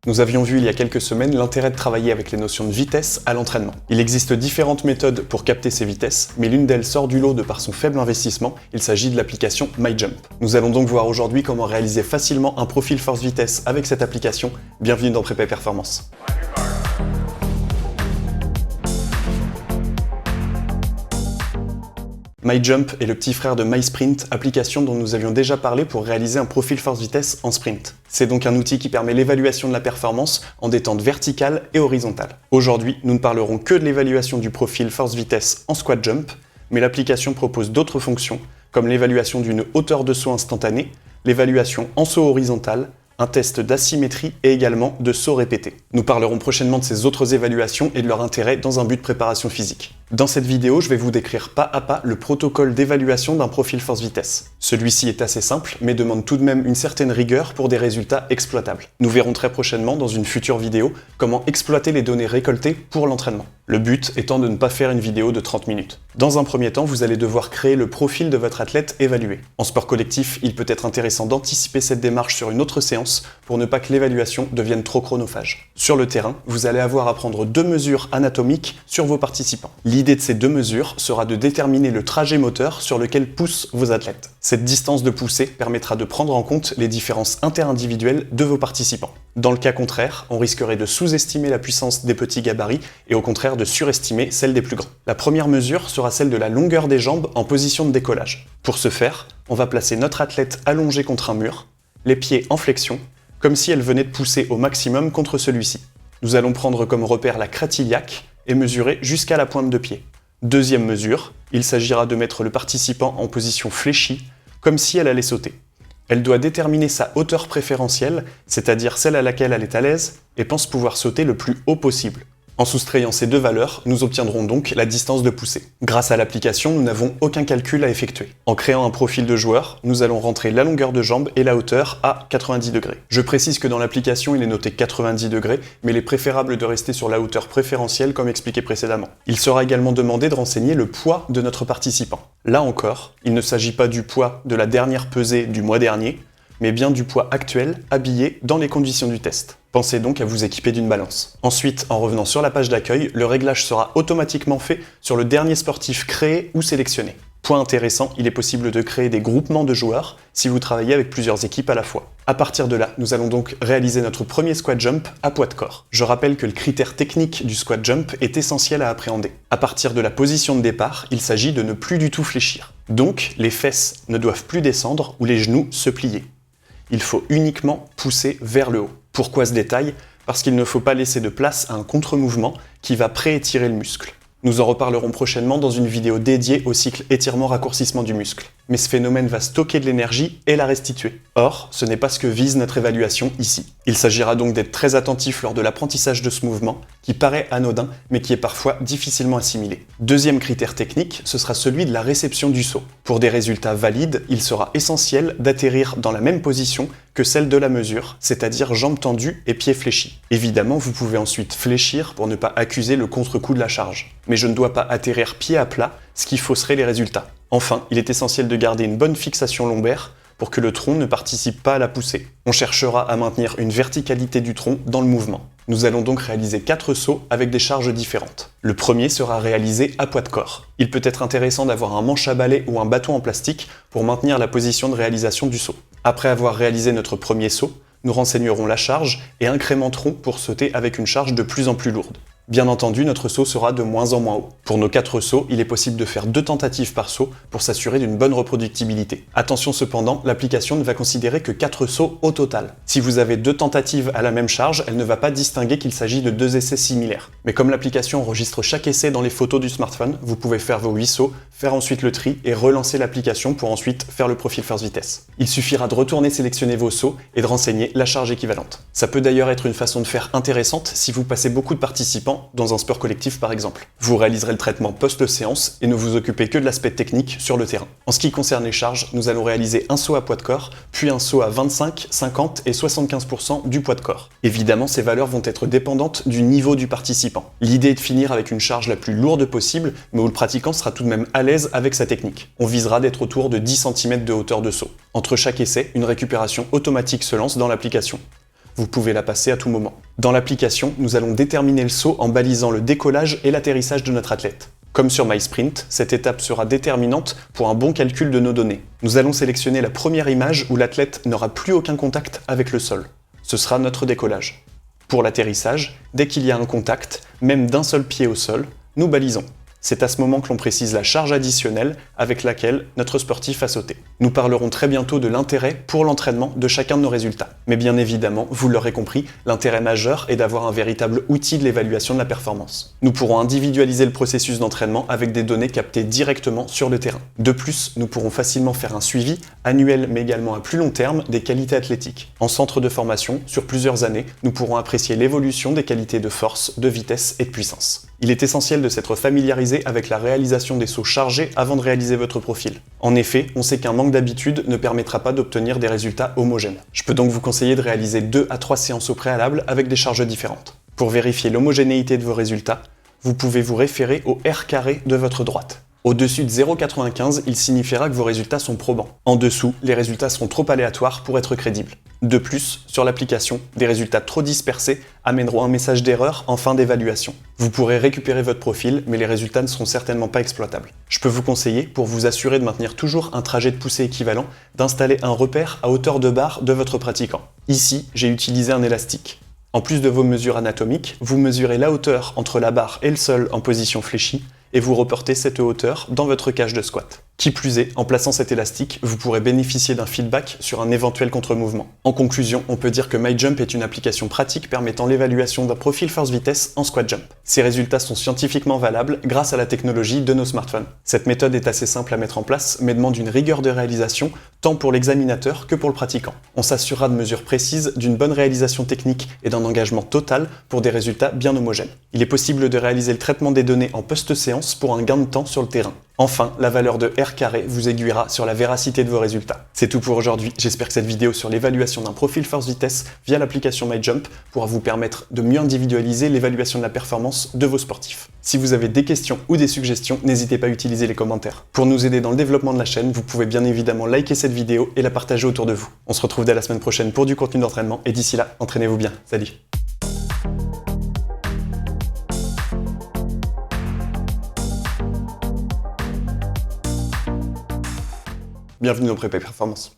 Nous avions vu il y a quelques semaines l'intérêt de travailler avec les notions de vitesse à l'entraînement. Il existe différentes méthodes pour capter ces vitesses, mais l'une d'elles sort du lot de par son faible investissement, il s'agit de l'application MyJump. Nous allons donc voir aujourd'hui comment réaliser facilement un profil force-vitesse avec cette application. Bienvenue dans Prépa et Performance. MyJump est le petit frère de MySprint, application dont nous avions déjà parlé pour réaliser un profil force-vitesse en sprint. C'est donc un outil qui permet l'évaluation de la performance en détente verticale et horizontale. Aujourd'hui, nous ne parlerons que de l'évaluation du profil force-vitesse en squat jump, mais l'application propose d'autres fonctions, comme l'évaluation d'une hauteur de saut instantanée, l'évaluation en saut horizontal, un test d'asymétrie et également de saut répété. Nous parlerons prochainement de ces autres évaluations et de leur intérêt dans un but de préparation physique. Dans cette vidéo, je vais vous décrire pas à pas le protocole d'évaluation d'un profil force-vitesse. Celui-ci est assez simple, mais demande tout de même une certaine rigueur pour des résultats exploitables. Nous verrons très prochainement dans une future vidéo comment exploiter les données récoltées pour l'entraînement. Le but étant de ne pas faire une vidéo de 30 minutes. Dans un premier temps, vous allez devoir créer le profil de votre athlète évalué. En sport collectif, il peut être intéressant d'anticiper cette démarche sur une autre séance pour ne pas que l'évaluation devienne trop chronophage. Sur le terrain, vous allez avoir à prendre 2 mesures anatomiques sur vos participants. L'idée de ces 2 mesures sera de déterminer le trajet moteur sur lequel poussent vos athlètes. Cette distance de poussée permettra de prendre en compte les différences interindividuelles de vos participants. Dans le cas contraire, on risquerait de sous-estimer la puissance des petits gabarits et au contraire de surestimer celle des plus grands. La première mesure sera celle de la longueur des jambes en position de décollage. Pour ce faire, on va placer notre athlète allongé contre un mur, les pieds en flexion, comme si elle venait de pousser au maximum contre celui-ci. Nous allons prendre comme repère la crête iliaque et mesurer jusqu'à la pointe de pied. Deuxième mesure, il s'agira de mettre le participant en position fléchie, comme si elle allait sauter. Elle doit déterminer sa hauteur préférentielle, c'est-à-dire celle à laquelle elle est à l'aise, et pense pouvoir sauter le plus haut possible. En soustrayant ces 2 valeurs, nous obtiendrons donc la distance de poussée. Grâce à l'application, nous n'avons aucun calcul à effectuer. En créant un profil de joueur, nous allons rentrer la longueur de jambe et la hauteur à 90 degrés. Je précise que dans l'application, il est noté 90 degrés, mais il est préférable de rester sur la hauteur préférentielle comme expliqué précédemment. Il sera également demandé de renseigner le poids de notre participant. Là encore, il ne s'agit pas du poids de la dernière pesée du mois dernier, mais bien du poids actuel habillé dans les conditions du test. Pensez donc à vous équiper d'une balance. Ensuite, en revenant sur la page d'accueil, le réglage sera automatiquement fait sur le dernier sportif créé ou sélectionné. Point intéressant, il est possible de créer des groupements de joueurs si vous travaillez avec plusieurs équipes à la fois. À partir de là, nous allons donc réaliser notre premier squat jump à poids de corps. Je rappelle que le critère technique du squat jump est essentiel à appréhender. À partir de la position de départ, il s'agit de ne plus du tout fléchir. Donc, les fesses ne doivent plus descendre ou les genoux se plier. Il faut uniquement pousser vers le haut. Pourquoi ce détail ? Parce qu'il ne faut pas laisser de place à un contre-mouvement qui va pré-étirer le muscle. Nous en reparlerons prochainement dans une vidéo dédiée au cycle étirement-raccourcissement du muscle. Mais ce phénomène va stocker de l'énergie et la restituer. Or, ce n'est pas ce que vise notre évaluation ici. Il s'agira donc d'être très attentif lors de l'apprentissage de ce mouvement, qui paraît anodin, mais qui est parfois difficilement assimilé. Deuxième critère technique, ce sera celui de la réception du saut. Pour des résultats valides, il sera essentiel d'atterrir dans la même position que celle de la mesure, c'est-à-dire jambes tendues et pieds fléchis. Évidemment, vous pouvez ensuite fléchir pour ne pas accuser le contre-coup de la charge. Mais je ne dois pas atterrir pied à plat, ce qui fausserait les résultats. Enfin, il est essentiel de garder une bonne fixation lombaire pour que le tronc ne participe pas à la poussée. On cherchera à maintenir une verticalité du tronc dans le mouvement. Nous allons donc réaliser 4 sauts avec des charges différentes. Le premier sera réalisé à poids de corps. Il peut être intéressant d'avoir un manche à balai ou un bâton en plastique pour maintenir la position de réalisation du saut. Après avoir réalisé notre premier saut, nous renseignerons la charge et incrémenterons pour sauter avec une charge de plus en plus lourde. Bien entendu, notre saut sera de moins en moins haut. Pour nos 4 sauts, il est possible de faire 2 tentatives par saut pour s'assurer d'une bonne reproductibilité. Attention cependant, l'application ne va considérer que 4 sauts au total. Si vous avez 2 tentatives à la même charge, elle ne va pas distinguer qu'il s'agit de 2 essais similaires. Mais comme l'application enregistre chaque essai dans les photos du smartphone, vous pouvez faire vos 8 sauts, faire ensuite le tri et relancer l'application pour ensuite faire le profil force-vitesse. Il suffira de retourner sélectionner vos sauts et de renseigner la charge équivalente. Ça peut d'ailleurs être une façon de faire intéressante si vous passez beaucoup de participants dans un sport collectif par exemple. Vous réaliserez le traitement post-séance et ne vous occupez que de l'aspect technique sur le terrain. En ce qui concerne les charges, nous allons réaliser un saut à poids de corps, puis un saut à 25, 50 et 75% du poids de corps. Évidemment, ces valeurs vont être dépendantes du niveau du participant. L'idée est de finir avec une charge la plus lourde possible, mais où le pratiquant sera tout de même à l'aise avec sa technique. On visera d'être autour de 10 cm de hauteur de saut. Entre chaque essai, une récupération automatique se lance dans l'application. Vous pouvez la passer à tout moment. Dans l'application, nous allons déterminer le saut en balisant le décollage et l'atterrissage de notre athlète. Comme sur MySprint, cette étape sera déterminante pour un bon calcul de nos données. Nous allons sélectionner la première image où l'athlète n'aura plus aucun contact avec le sol. Ce sera notre décollage. Pour l'atterrissage, dès qu'il y a un contact, même d'un seul pied au sol, nous balisons. C'est à ce moment que l'on précise la charge additionnelle avec laquelle notre sportif a sauté. Nous parlerons très bientôt de l'intérêt pour l'entraînement de chacun de nos résultats. Mais bien évidemment, vous l'aurez compris, l'intérêt majeur est d'avoir un véritable outil de l'évaluation de la performance. Nous pourrons individualiser le processus d'entraînement avec des données captées directement sur le terrain. De plus, nous pourrons facilement faire un suivi, annuel mais également à plus long terme, des qualités athlétiques. En centre de formation, sur plusieurs années, nous pourrons apprécier l'évolution des qualités de force, de vitesse et de puissance. Il est essentiel de s'être familiarisé avec la réalisation des sauts chargés avant de réaliser votre profil. En effet, on sait qu'un manque d'habitude ne permettra pas d'obtenir des résultats homogènes. Je peux donc vous conseiller de réaliser 2 à 3 séances au préalable avec des charges différentes. Pour vérifier l'homogénéité de vos résultats, vous pouvez vous référer au R carré de votre droite. Au-dessus de 0,95, il signifiera que vos résultats sont probants. En dessous, les résultats seront trop aléatoires pour être crédibles. De plus, sur l'application, des résultats trop dispersés amèneront un message d'erreur en fin d'évaluation. Vous pourrez récupérer votre profil, mais les résultats ne seront certainement pas exploitables. Je peux vous conseiller, pour vous assurer de maintenir toujours un trajet de poussée équivalent, d'installer un repère à hauteur de barre de votre pratiquant. Ici, j'ai utilisé un élastique. En plus de vos mesures anatomiques, vous mesurez la hauteur entre la barre et le sol en position fléchie, et vous reportez cette hauteur dans votre cage de squat. Qui plus est, en plaçant cet élastique, vous pourrez bénéficier d'un feedback sur un éventuel contre-mouvement. En conclusion, on peut dire que MyJump est une application pratique permettant l'évaluation d'un profil force-vitesse en squat jump. Ces résultats sont scientifiquement valables grâce à la technologie de nos smartphones. Cette méthode est assez simple à mettre en place, mais demande une rigueur de réalisation, tant pour l'examinateur que pour le pratiquant. On s'assurera de mesures précises, d'une bonne réalisation technique et d'un engagement total pour des résultats bien homogènes. Il est possible de réaliser le traitement des données en post-séance pour un gain de temps sur le terrain. Enfin, la valeur de R carré vous aiguillera sur la véracité de vos résultats. C'est tout pour aujourd'hui, j'espère que cette vidéo sur l'évaluation d'un profil force-vitesse via l'application MyJump pourra vous permettre de mieux individualiser l'évaluation de la performance de vos sportifs. Si vous avez des questions ou des suggestions, n'hésitez pas à utiliser les commentaires. Pour nous aider dans le développement de la chaîne, vous pouvez bien évidemment liker cette vidéo et la partager autour de vous. On se retrouve dès la semaine prochaine pour du contenu d'entraînement et d'ici là, entraînez-vous bien. Salut! Bienvenue dans Prépa Performance.